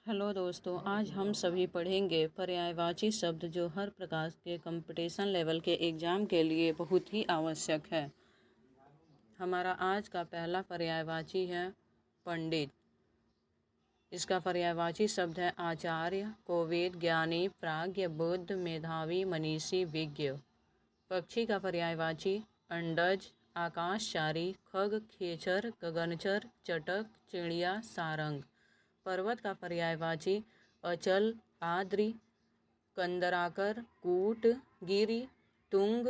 Hello दोस्तों, आज हम सभी पढ़ेंगे पर्यायवाची शब्द जो हर प्रकार के कंपटीशन लेवल के एग्ज़ाम के लिए बहुत ही आवश्यक है। हमारा आज का पहला पर्यायवाची है पंडित। इसका पर्यायवाची शब्द है आचार्य, कोविद, ज्ञानी, प्राज्ञ, बुद्ध, मेधावी, मनीषी, विज्ञ। पक्षी का पर्यायवाची अंडज, आकाशचारी, खग, खेचर, गगनचर, चटक, चिड़िया, सारंग। पर्वत का पर्यायवाची अचल, आद्रि, कंदराकर, कूट, गिरि, तुंग,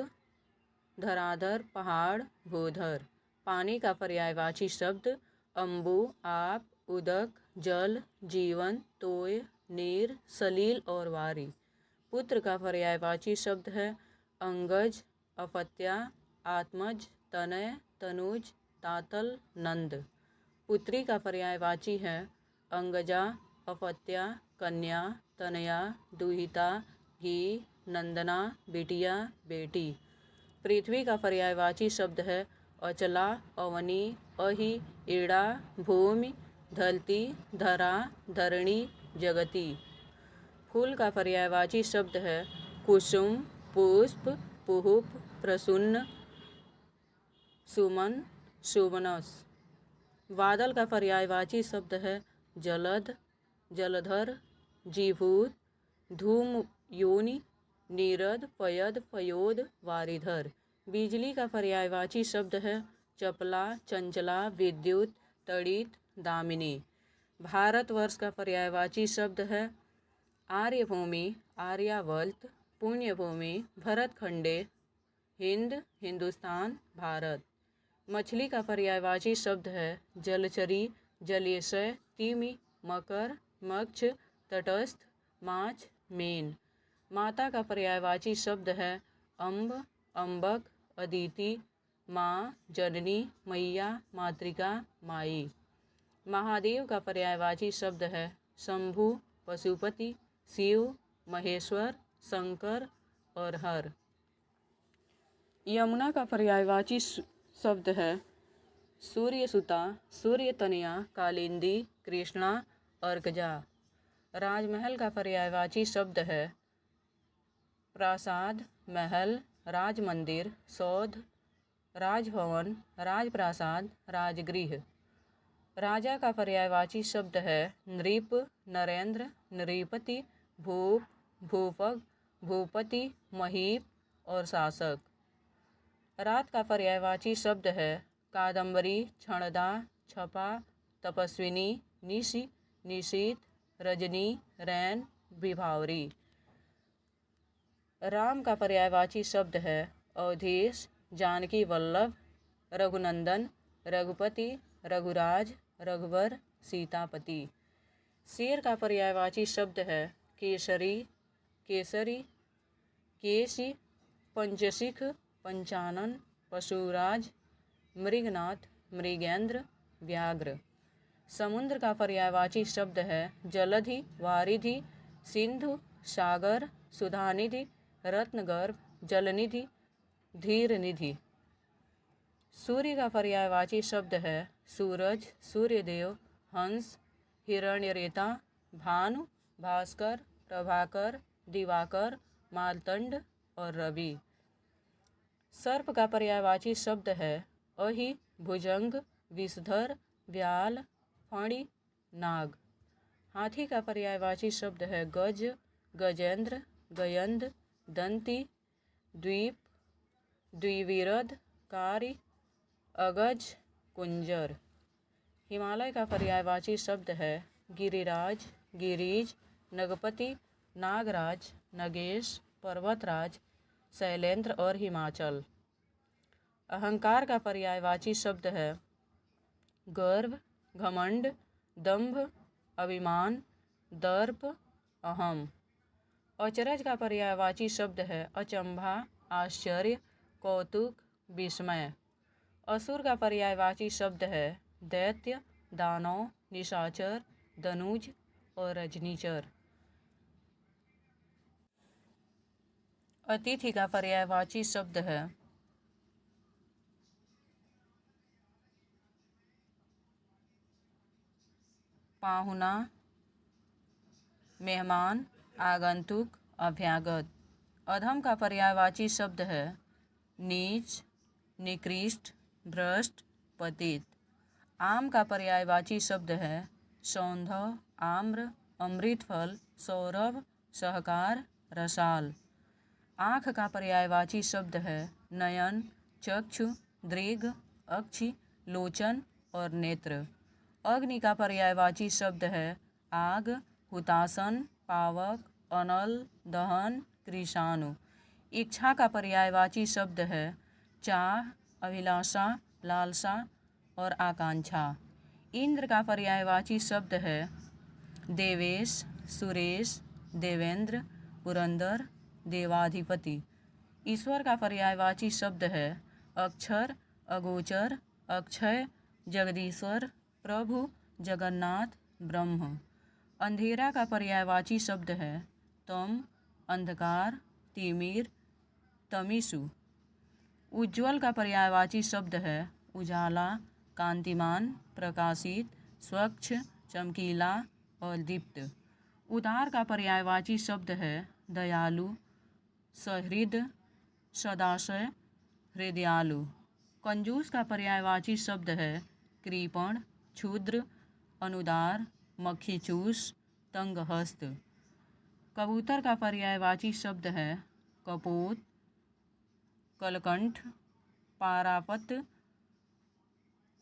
धराधर, पहाड़, भूधर। पानी का पर्यायवाची शब्द अम्बु, आप, उदक, जल, जीवन, तोय, नीर, सलील और वारी। पुत्र का पर्यायवाची शब्द है अंगज, अपत्या, आत्मज, तनय, तनुज, तातल, नंद। पुत्री का पर्यायवाची है अंगजा, अपत्या, कन्या, तनया, दुहिता, घी, नंदना, बिटिया, बेटी। पृथ्वी का पर्यायवाची शब्द है अचला, अवनी, अहि, ईड़ा, भूमि, धरती, धरा, धरणी, जगती। फूल का पर्यायवाची शब्द है कुसुम, पुष्प, पुष्प, प्रसन्न, सुमन, सुमनस। बादल का पर्यायवाची शब्द है जलद, जलधर, जीभूत, धूम, योनि, नीरद, पयद, पयोद, वारिधर। बिजली का पर्यायवाची शब्द है चपला, चंचला, विद्युत, तड़ित, दामिनी। भारतवर्ष का पर्यायवाची शब्द है आर्यभूमि, आर्यावर्त, पुण्यभूमि, भरतखंडे, हिंद, हिंदुस्तान, भारत। मछली का पर्यायवाची शब्द है जलचरी, जलेशय, तिमि, मकर, मक्ष, तटस्थ, माछ, मीन। माता का पर्यायवाची शब्द है अम्ब, अम्बक, अदिति, माँ, जननी, मैया, मातृका, माई। महादेव का पर्यायवाची शब्द है शंभु, पशुपति, शिव, महेश्वर, शंकर और हर। यमुना का पर्यायवाची शब्द है सूर्यसुता, सूर्यतनया, कालिंदी, कृष्णा, अर्कजा। राजमहल का पर्यायवाची शब्द है प्रासाद, महल, राजमंदिर, सौध, राजभवन, राजप्रासाद, राजगृह। राजा का पर्यायवाची शब्द है नृप, नरेंद्र, नृपति, भूप, भूपक, भूपति, महीप और शासक। रात का पर्यायवाची शब्द है कादम्बरी, क्षणदा, छपा, तपस्विनी, निशि, निशीत, रजनी, रैन, विभावरी। राम का पर्यायवाची शब्द है अवधेश, जानकी वल्लभ, रघुनंदन, रघुपति, रघुराज, रघुवर, सीतापति। शेर का पर्यायवाची शब्द है केसरी, केसरी, केशी, पंचशिख, पंचानन, पशुराज, मृगनाथ, मृगेंद्र, व्याघ्र। समुद्र का पर्यायवाची शब्द है जलधि, वारिधि, सिंधु, सागर, सुधानिधि, रत्नगर्भ, जलनिधि, धीरनिधि। सूर्य का पर्यायवाची शब्द है सूरज, सूर्यदेव, हंस, हिरण्यरेता, भानु, भास्कर, प्रभाकर, दिवाकर, मार्तंड और रवि। सर्प का पर्यायवाची शब्द है अहि, भुजंग, विषधर, व्याल, फणी, नाग। हाथी का पर्यायवाची शब्द है गज, गजेंद्र, गयंद, दंती, द्वीप, द्विविरध, कारी, अगज, कुंजर। हिमालय का पर्यायवाची शब्द है गिरिराज, गिरीज, नगपति, नागराज, नगेश, पर्वतराज, शैलेंद्र और हिमाचल। अहंकार का पर्यायवाची शब्द है गर्व, घमंड, दंभ, अभिमान, दर्प, अहम। अचरज का पर्यायवाची शब्द है अचंभा, आश्चर्य, कौतुक, विस्मय। असुर का पर्यायवाची शब्द है दैत्य, दानव, निशाचर, दनुज और रजनीचर। अतिथि का पर्यायवाची शब्द है पाहुना, मेहमान, आगंतुक, अभ्यागत। अधम का पर्यायवाची शब्द है नीच, निकृष्ट, भ्रष्ट, पतित। आम का पर्यायवाची शब्द है सौंधव, आम्र, अमृतफल, सौरभ, सहकार, रसाल। आँख का पर्यायवाची शब्द है नयन, चक्षु, दृग, अक्षि, लोचन और नेत्र। अग्नि का पर्यायवाची शब्द है आग, हुतासन, पावक, अनल, दहन, कृषाणु। इच्छा का पर्यायवाची शब्द है चाह, अभिलाषा, लालसा और आकांक्षा। इंद्र का पर्यायवाची शब्द है देवेश, सुरेश, देवेंद्र, पुरंदर, देवाधिपति। ईश्वर का पर्यायवाची शब्द है अक्षर, अगोचर, अक्षय, जगदीश्वर, प्रभु, जगन्नाथ, ब्रह्म। अंधेरा का पर्यायवाची शब्द है तम, अंधकार, तिमिर, तमिसु। उज्ज्वल का पर्यायवाची शब्द है उजाला, कांतिमान, प्रकाशित, स्वच्छ, चमकीला और दीप्त। उदार का पर्यायवाची शब्द है दयालु, सहृद, सदाशय, हृदयालु। कंजूस का पर्यायवाची शब्द है कृपण, क्षुद्र, अनुदार, मक्खीचूस, तंगहस्त। कबूतर का पर्यायवाची शब्द है कपोत, कलकंठ, पारापत,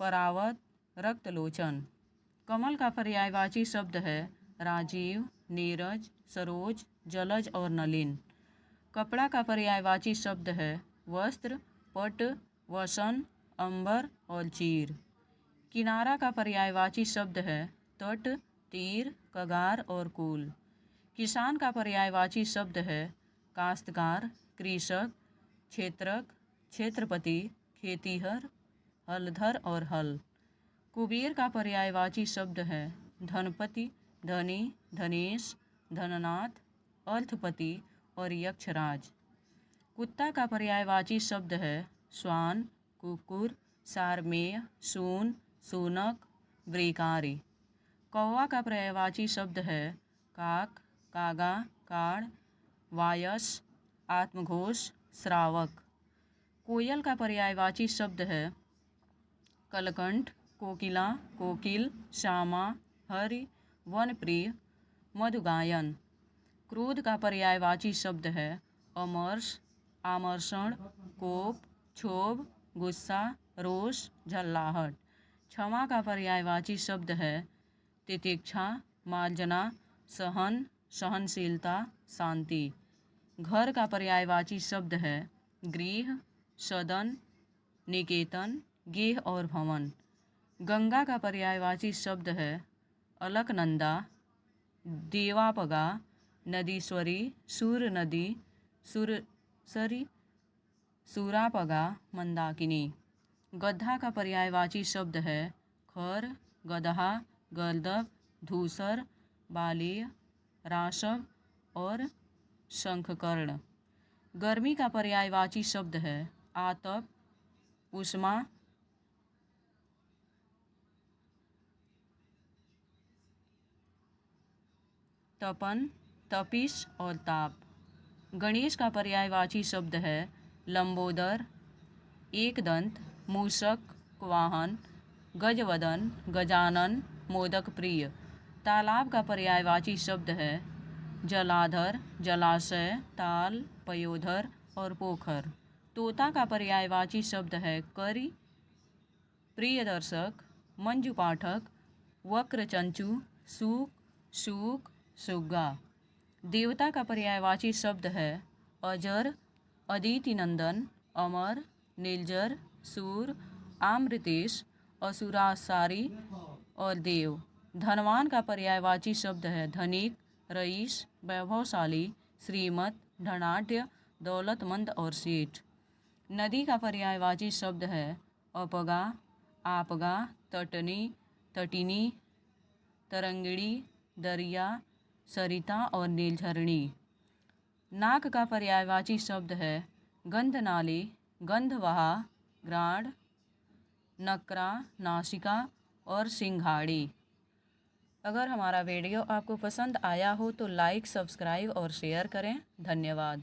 परावत, रक्तलोचन। कमल का पर्यायवाची शब्द है राजीव, नीरज, सरोज, जलज और नलिन। कपड़ा का पर्यायवाची शब्द है वस्त्र, पट, वसन, अंबर और चीर। किनारा का पर्यायवाची शब्द है तट, तीर, कगार और कूल। किसान का पर्यायवाची शब्द है काश्तकार, कृषक, क्षेत्रक, क्षेत्रपति, खेतीहर, हलधर और हल। कुबेर का पर्यायवाची शब्द है धनपति, धनी, धनेश, धननाथ, अर्थपति और यक्षराज। कुत्ता का पर्यायवाची शब्द है श्वान, कुकुर, सारमेय, सून, सूनक, व्रीकारी। कौवा का पर्यायवाची शब्द है काक, कागा, काड़, वायस, आत्मघोष, श्रावक। कोयल का पर्यायवाची शब्द है कलकंठ, कोकिला, कोकिल, श्यामा, हरि, वनप्रिय, मधुगायन। क्रोध का पर्यायवाची शब्द है अमर्ष, आमर्षण, कोप, क्षोभ, गुस्सा, रोष, झल्लाहट। क्षमा का पर्यायवाची शब्द है तितिक्षा, मार्जना, सहन, सहनशीलता, शांति। घर का पर्यायवाची शब्द है गृह, सदन, निकेतन, गेह और भवन। गंगा का पर्यायवाची शब्द है अलकनंदा, देवापगा, नदीश्वरी, सूर नदी, सुरसरी, सूरापगा, मंदाकिनी। गधा का पर्यायवाची शब्द है खर, गदहा, गर्दभ, धूसर, बालीय, राशव और शंखकर्ण। गर्मी का पर्यायवाची शब्द है आतप, उष्मा, तपन, तपिश और ताप। गणेश का पर्यायवाची शब्द है लंबोदर, एकदंत, मूषक, वाहन, गजवदन, गजानन, मोदक प्रिय। तालाब का पर्यायवाची शब्द है जलाधर, जलाशय, ताल, पयोधर और पोखर। तोता का पर्यायवाची शब्द है करी, प्रियदर्शक, मंजू पाठक, वक्र चंचू, सूक, सूक, सुग्गा। देवता का पर्यायवाची शब्द है अजर, अदिति नंदन, अमर, नीलजर, सूर, आम्रतेश, असुरासारी और देव। धनवान का पर्यायवाची शब्द है धनिक, रईस, वैभवशाली, श्रीमत, धनाढ्य, दौलतमंद और सेठ। नदी का पर्यायवाची शब्द है अपगा, आपगा, तटनी, तटिनी, तरंगिणी, दरिया, सरिता और नीलझरणी। नाक का पर्यायवाची शब्द है गंधनाली, गंधवहा, ग्राण, नकरा, नासिका और सिंघाड़ी। अगर हमारा वीडियो आपको पसंद आया हो तो लाइक, सब्सक्राइब और शेयर करें। धन्यवाद।